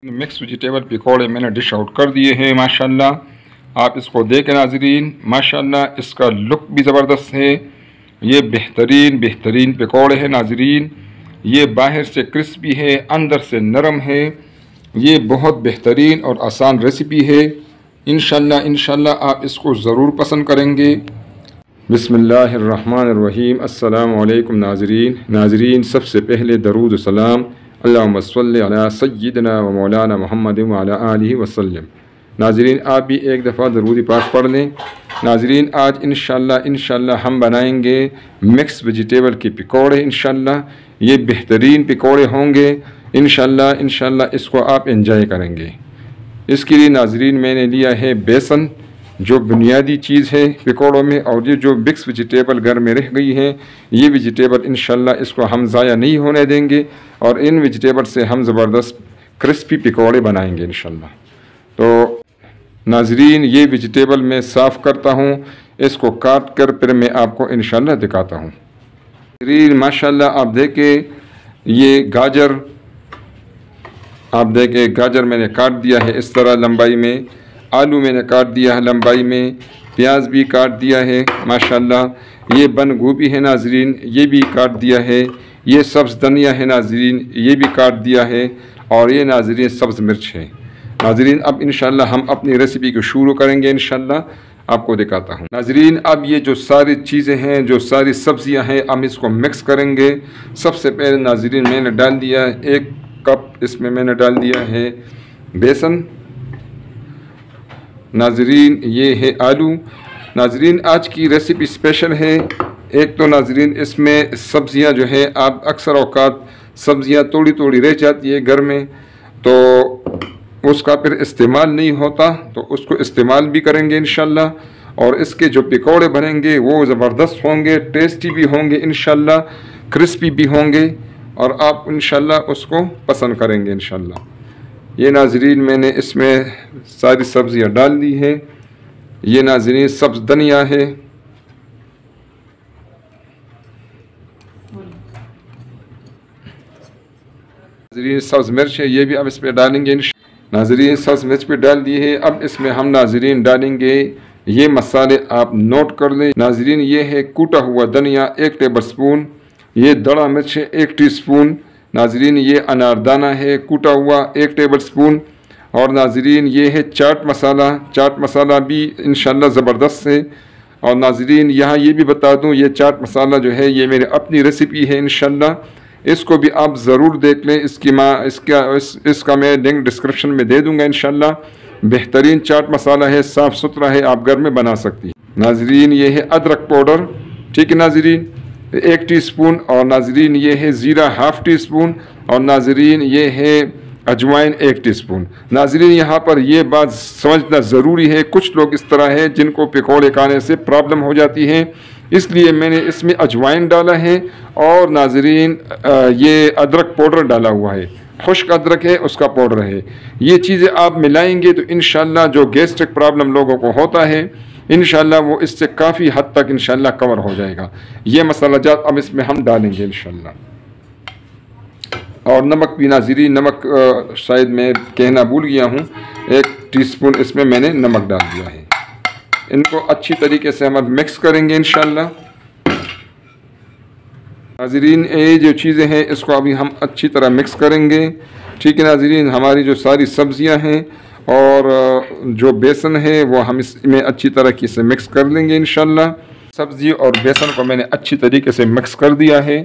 Mix vegetable पकौड़े मैंने dish out कर दिए हैं माशाल्लाह। आप इसको देखें नाजरीन, माशाल्लाह इसका लुक भी ज़बरदस्त है। ये बेहतरीन पकौड़े हैं नाजरीन। ये बाहर से क्रिस्पी है, अंदर से नरम है। ये बहुत बेहतरीन और आसान रेसिपी है। इंशाल्लाह आप इसको ज़रूर पसंद करेंगे। बिस्मिल्लाहिर्रहमानिर्रहीम। अस्सलामु अलैकुम नाजरीन, सबसे पहले दरूद सलाम अल्लाहुम्मा सल्लि अला सय्यिदना व मौलाना मुहम्मद व अला आलिहि वसल्लम। नाजरीन आप भी एक दफ़ा दरूद पाक पढ़ लें। नाजरीन आज इंशाल्लाह हम बनाएंगे मिक्स वेजिटेबल के पकौड़े। इंशाल्लाह ये बेहतरीन पकौड़े होंगे। इंशाल्लाह इसको आप एंजॉय करेंगे। इसके लिए नाजरीन मैंने लिया है बेसन, जो बुनियादी चीज़ है पकौड़ों में, और ये जो मिक्स वेजिटेबल घर में रह गई हैं, ये वेजिटेबल इंशाल्लाह इसको हम ज़ाया नहीं होने देंगे और इन वेजिटेबल से हम ज़बरदस्त क्रिस्पी पकौड़े बनाएंगे इंशाल्लाह। तो नाजरीन ये वेजिटेबल मैं साफ़ करता हूँ, इसको काट कर फिर मैं आपको इंशाल्लाह दिखाता हूँ। नाजरीन माशाल्लाह आप देखें ये गाजर, आप देखें गाजर मैंने काट दिया है इस तरह लंबाई में। आलू मैंने काट दिया है लंबाई में। प्याज भी काट दिया है माशाल्लाह। ये बंद गोभी है नाजरीन, ये भी काट दिया है। ये सब्ज़ धनिया है नाजरीन, ये भी काट दिया है। और ये नाजरीन सब्ज़ मिर्च है। नाजरीन अब इंशाल्लाह हम अपनी रेसिपी को शुरू करेंगे। इंशाल्लाह आपको दिखाता हूँ। नाजरीन अब ये जो सारी चीज़ें हैं, जो सारी सब्ज़ियाँ हैं, हम इसको मिक्स करेंगे। सबसे पहले नाजरीन मैंने डाल दिया 1 कप, इसमें मैंने डाल दिया है बेसन। नाजरीन ये है आलू। नाजरीन आज की रेसिपी स्पेशल है। एक तो नाजरीन इसमें सब्ज़ियां जो है, आप अक्सर औकात सब्ज़ियां थोड़ी रह जाती है घर में, तो उसका फिर इस्तेमाल नहीं होता, तो उसको इस्तेमाल भी करेंगे इंशाल्लाह। और इसके जो पकौड़े बनेंगे वो ज़बरदस्त होंगे, टेस्टी भी होंगे इंशाल्लाह, क्रिस्पी भी होंगे और आप इंशाल्लाह उसको पसंद करेंगे इंशाल्लाह। ये नाजरीन मैंने इसमें सारी सब्ज़ियाँ डाल दी है। ये नाजरीन सब्ज़ धनिया है। नाजरीन सब्ज़ मिर्च है, ये भी अब इसमें डालेंगे। नाजरीन सब्ज़ मिर्च पे डाल दी है। अब इसमें हम नाजरीन डालेंगे ये मसाले, आप नोट कर लें नाजरीन। ये है कूटा हुआ धनिया 1 टेबल स्पून। ये दड़ा मिर्च है 1 टीस्पून। नाजरीन ये अनारदाना है कूटा हुआ 1 टेबल स्पून। और नाजरीन ये है चाट मसाला भी इंशाल्लाह ज़बरदस्त है। और नाजरीन यहाँ ये भी बता दूँ, ये चाट मसाला जो है ये मेरी अपनी रेसिपी है इंशाल्लाह। इसको भी आप ज़रूर देख लें। इसका मैं लिंक डिस्क्रिप्शन में दे दूँगा इंशाल्लाह। बेहतरीन चाट मसाला है, साफ़ सुथरा है, आप घर में बना सकती हैं। नाजरीन ये है अदरक पाउडर, ठीक है नाजरीन 1 टीस्पून। और नाजरीन ये है ज़ीरा 1/2 टीस्पून। और नाजरीन ये है अजवाइन 1 टीस्पून। नाजरीन यहाँ पर ये बात समझना ज़रूरी है, कुछ लोग इस तरह है जिनको पकौड़े खाने से प्रॉब्लम हो जाती है, इसलिए मैंने इसमें अजवाइन डाला है। और नाजरीन ये अदरक पाउडर डाला हुआ है, खुश्क अदरक है उसका पाउडर है। ये चीज़ें आप मिलाएंगे तो इंशाल्लाह जो गैस्ट्रिक प्रॉब्लम लोगों को होता है इंशाल्लाह वो इससे काफ़ी हद तक इंशाल्लाह कवर हो जाएगा। ये मसाला जात अब इसमें हम डालेंगे इंशाल्लाह। और नमक भी नाज़रीन, नमक शायद मैं कहना भूल गया हूँ, 1 टीस्पून इसमें मैंने नमक डाल दिया है। इनको अच्छी तरीके से हम मिक्स करेंगे इंशाल्लाह। नाज़रीन ये जो चीज़ें हैं इसको अभी हम अच्छी तरह मिक्स करेंगे, ठीक है नाज़रीन। हमारी जो सारी सब्ज़ियाँ हैं और जो बेसन है वो हम इसमें अच्छी तरीके से मिक्स कर लेंगे इंशाल्लाह। सब्ज़ी और बेसन को मैंने अच्छी तरीके से मिक्स कर दिया है,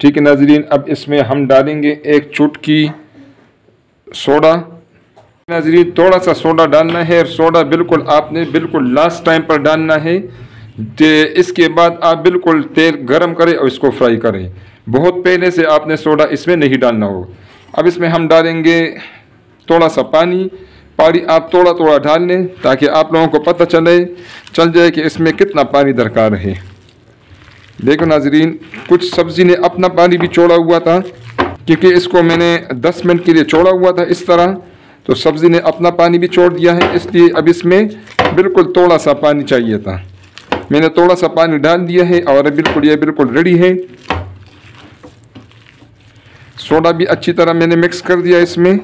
ठीक है नाजरीन। अब इसमें हम डालेंगे 1 चुटकी सोडा। नाजरीन थोड़ा सा सोडा डालना है, और सोडा बिल्कुल आपने बिल्कुल लास्ट टाइम पर डालना है। इसके बाद आप बिल्कुल तेल गरम करें और इसको फ्राई करें। बहुत पहले से आपने सोडा इसमें नहीं डालना हो। अब इसमें हम डालेंगे थोड़ा सा पानी आप थोड़ा डाल लें ताकि आप लोगों को पता चल जाए कि इसमें कितना पानी दरकार है। देखो नाजरीन कुछ सब्ज़ी ने अपना पानी भी छोड़ा हुआ था, क्योंकि इसको मैंने 10 मिनट के लिए छोड़ा हुआ था इस तरह, तो सब्ज़ी ने अपना पानी भी छोड़ दिया है, इसलिए अब इसमें बिल्कुल थोड़ा सा पानी चाहिए था। मैंने थोड़ा सा पानी डाल दिया है और ये बिल्कुल रेडी है। सोडा भी अच्छी तरह मैंने मिक्स कर दिया इसमें।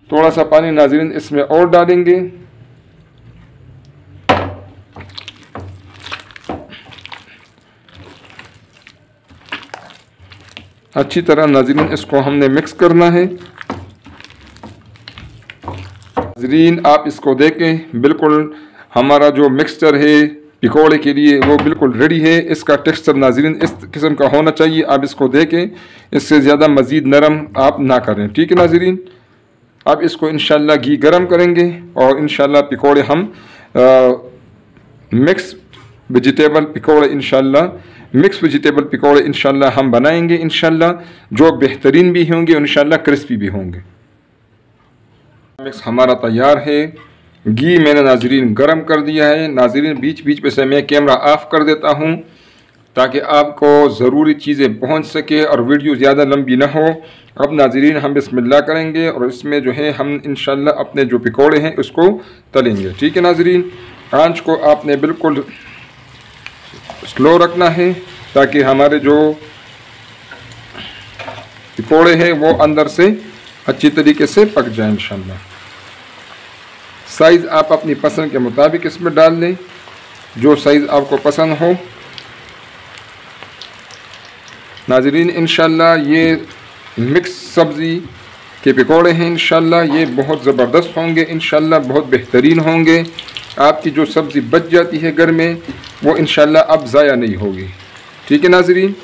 थोड़ा सा पानी नाज़रीन इसमें और डालेंगे। अच्छी तरह नाज़रीन इसको हमने मिक्स करना है। नाज़रीन आप इसको देखें, बिल्कुल हमारा जो मिक्सचर है पकौड़े के लिए वो बिल्कुल रेडी है। इसका टेक्सचर नाज़रीन इस किस्म का होना चाहिए। आप इसको देखें, इससे ज़्यादा मज़ीद नरम आप ना करें, ठीक है नाज़रीन। अब इसको इंशाल्लाह घी गरम करेंगे और इंशाल्लाह पकौड़े हम मिक्स वेजिटेबल पकौड़े इंशाल्लाह हम बनाएंगे इंशाल्लाह, जो बेहतरीन भी होंगे इंशाल्लाह, क्रिस्पी भी होंगे। मिक्स हमारा तैयार है। घी मैंने नाज़रीन गरम कर दिया है। नाज़रीन बीच बीच में से मैं कैमरा ऑफ कर देता हूँ ताकि आपको ज़रूरी चीज़ें पहुँच सके और वीडियो ज़्यादा लंबी ना हो। अब नाज़रीन हम बिस्मिल्लाह करेंगे और इसमें जो है हम इंशाल्लाह अपने जो पकौड़े हैं उसको तलेंगे, ठीक है नाज़रीन। आंच को आपने बिल्कुल स्लो रखना है ताकि हमारे जो पकौड़े हैं वो अंदर से अच्छी तरीके से पक जाए इंशाल्लाह। साइज़ आप अपनी पसंद के मुताबिक इसमें डाल लें, जो साइज़ आपको पसंद हो। नाज़रीन इंशाल्लाह ये मिक्स सब्ज़ी के पकौड़े हैं इंशाल्लाह, ये बहुत ज़बरदस्त होंगे इंशाल्लाह, बहुत बेहतरीन होंगे। आपकी जो सब्ज़ी बच जाती है घर में वो इंशाल्लाह अब ज़ाया नहीं होगी, ठीक है नाज़रीन।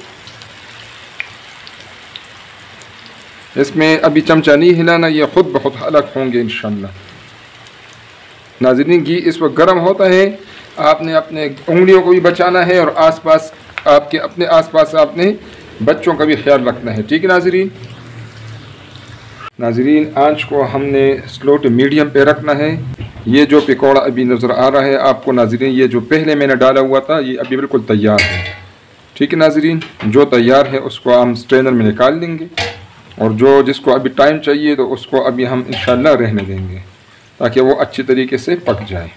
इसमें अभी चमचा नहीं हिलाना, ये ख़ुद बहुत अलग होंगे इंशाल्लाह। नाज़रीन घी इस वक्त गर्म होता है, आपने अपने उंगलियों को भी बचाना है और आसपास आपके अपने आसपास आपने बच्चों का भी ख्याल रखना है, ठीक है नाज़रीन। नाज़रीन आंच को हमने स्लो टू मीडियम पे रखना है। ये जो पकौड़ा अभी नज़र आ रहा है आपको नाज़रीन, ये जो पहले मैंने डाला हुआ था ये अभी बिल्कुल तैयार है, ठीक है नाज़रीन। जो तैयार है उसको हम स्ट्रेनर में निकाल लेंगे और जो जिसको अभी टाइम चाहिए तो उसको अभी हम इंशाल्लाह रहने देंगे ताकि वो अच्छी तरीके से पक जाए।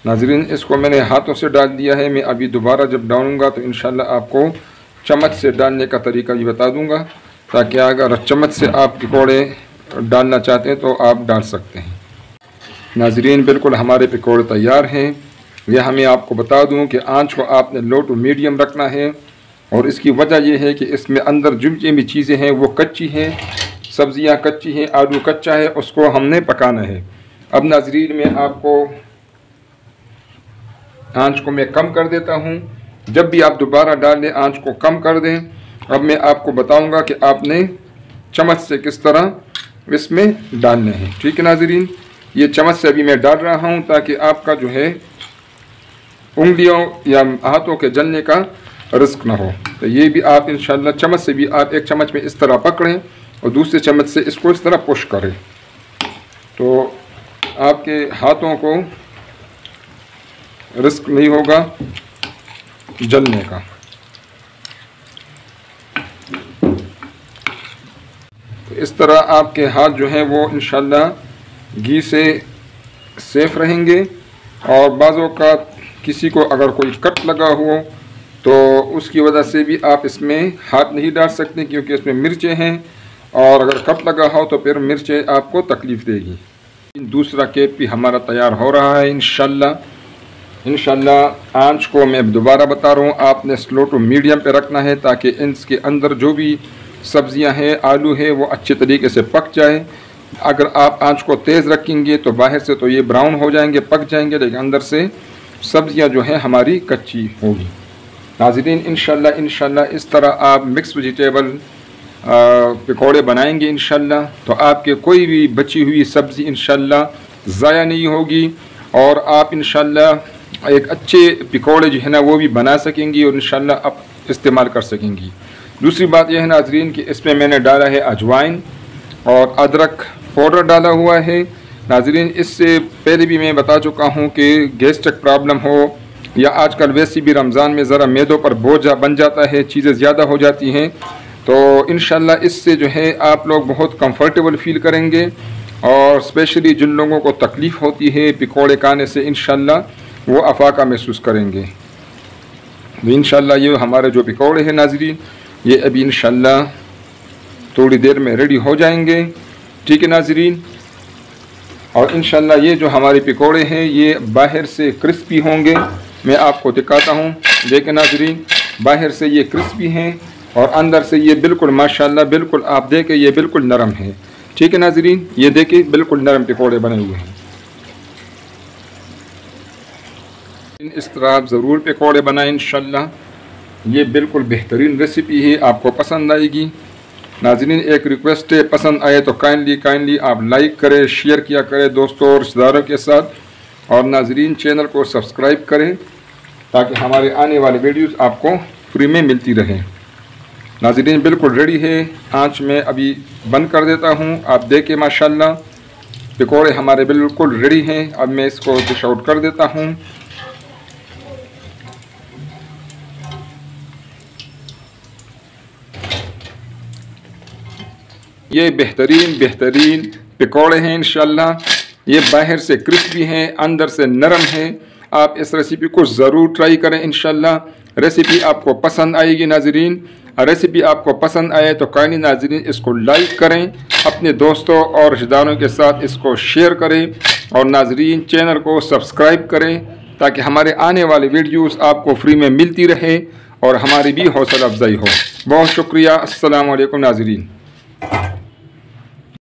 नाज़रीन इसको मैंने हाथों से डाल दिया है। मैं अभी दोबारा जब डालूँगा तो इंशाल्लाह आपको चम्मच से डालने का तरीका भी बता दूँगा ताकि अगर चम्मच से आप पकौड़े डालना चाहते हैं तो आप डाल सकते हैं। नाज़रीन बिल्कुल हमारे पकौड़े तैयार हैं। यह हमें आपको बता दूँ कि आंच को आपने लो टू मीडियम रखना है और इसकी वजह यह है कि इसमें अंदर जितनी भी चीज़ें हैं वो कच्ची हैं, सब्ज़ियाँ कच्ची हैं, आलू कच्चा है, उसको हमने पकाना है। अब नाज़रीन मैं आपको आंच को मैं कम कर देता हूँ। जब भी आप दोबारा डाल लें आंच को कम कर दें। अब मैं आपको बताऊँगा कि आपने चम्मच से किस तरह इसमें डालने हैं, ठीक है नाज़रीन। ये चम्मच से अभी मैं डाल रहा हूँ ताकि आपका जो है उंगलियों या हाथों के जलने का रिस्क ना हो। तो ये भी आप इंशाल्लाह चम्मच से भी आप एक चम्मच में इस तरह पकड़ें और दूसरे चम्मच से इसको इस तरह पुश करें तो आपके हाथों को रिस्क नहीं होगा जलने का। तो इस तरह आपके हाथ जो हैं वो इंशाल्लाह घी से सेफ रहेंगे। और बाज़ों का किसी को अगर कोई कट लगा हो तो उसकी वजह से भी आप इसमें हाथ नहीं डाल सकते क्योंकि इसमें मिर्चें हैं और अगर कट लगा हो तो फिर मिर्चें आपको तकलीफ़ देगी। दूसरा केक भी हमारा तैयार हो रहा है इंशाल्लाह। आंच को मैं दोबारा बता रहा हूँ, आपने स्लो टू मीडियम पे रखना है ताकि इसके अंदर जो भी सब्ज़ियाँ हैं, आलू है, वो अच्छे तरीके से पक जाए। अगर आप आंच को तेज़ रखेंगे तो बाहर से तो ये ब्राउन हो जाएंगे, पक जाएंगे, लेकिन अंदर से सब्ज़ियाँ जो हैं हमारी कच्ची होगी। नाज़रीन इंशाल्लाह इस तरह आप मिक्स वेजिटेबल पकौड़े बनाएंगे इंशाल्लाह तो आपके कोई भी बची हुई सब्ज़ी इंशाल्लाह ज़ाया नहीं होगी और आप इंशाल्लाह एक अच्छे पकौड़े जो है ना वो भी बना सकेंगी और इंशाल्लाह आप इस्तेमाल कर सकेंगी। दूसरी बात यह है नाज़रीन कि इसमें मैंने डाला है अजवाइन और अदरक पाउडर डाला हुआ है। नाज़रीन इससे पहले भी मैं बता चुका हूँ कि गैस्ट्रिक प्रॉब्लम हो या आजकल वैसे भी रमज़ान में ज़रा मैदों पर बोझ बन जाता है, चीज़ें ज़्यादा हो जाती हैं, तो इंशाल्लाह इससे जो है आप लोग बहुत कंफर्टेबल फ़ील करेंगे। और स्पेशली जिन लोगों को तकलीफ़ होती है पकौड़े खाने से इंशाल्लाह वो अफाका महसूस करेंगे। तो इंशाल्लाह ये हमारे जो पकौड़े हैं नाज़रीन ये अभी इंशाल्लाह थोड़ी देर में रेडी हो जाएंगे। ठीक है नाज़रीन। और इंशाल्लाह ये जो हमारे पकौड़े हैं ये बाहर से क्रिस्पी होंगे। मैं आपको दिखाता हूँ। देखें नाज़रीन, बाहर से ये क्रिस्पी हैं और अंदर से ये बिल्कुल माशाल्लाह बिल्कुल आप देखें ये बिल्कुल नरम है। ठीक है नाज़रीन, ये देखिए बिल्कुल नरम पकौड़े बने हुए हैं। इस तरह आप ज़रूर पकौड़े बनाएं इंशाल्लाह। ये बिल्कुल बेहतरीन रेसिपी है, आपको पसंद आएगी। नाज़रीन एक रिक्वेस्ट है, पसंद आए तो काइंडली आप लाइक करें, शेयर किया करें दोस्तों और रिश्तेदारों के साथ। और नाज़रीन चैनल को सब्सक्राइब करें ताकि हमारे आने वाले वीडियोस आपको फ्री में मिलती रहें। नाज़रीन बिल्कुल रेडी है। आँच में अभी बंद कर देता हूँ। आप देखें माशाल्लाह पकौड़े हमारे बिल्कुल रेडी हैं। अब मैं इसको डिश आउट कर देता हूँ। ये बेहतरीन पकौड़े हैं इंशाल्लाह। ये बाहर से क्रिस्पी हैं, अंदर से नरम है। आप इस रेसिपी को ज़रूर ट्राई करें इंशाल्लाह। रेसिपी आपको पसंद आएगी नाज़रीन। रेसिपी आपको पसंद आए तो काइंडली नाज़रीन इसको लाइक करें, अपने दोस्तों और रिश्तेदारों के साथ इसको शेयर करें और नाज़रीन चैनल को सब्सक्राइब करें ताकि हमारे आने वाले वीडियोस आपको फ्री में मिलती रहे और हमारी भी हौसला अफजाई हो। बहुत शुक्रिया। अस्सलाम वालेकुम नाज़रीन।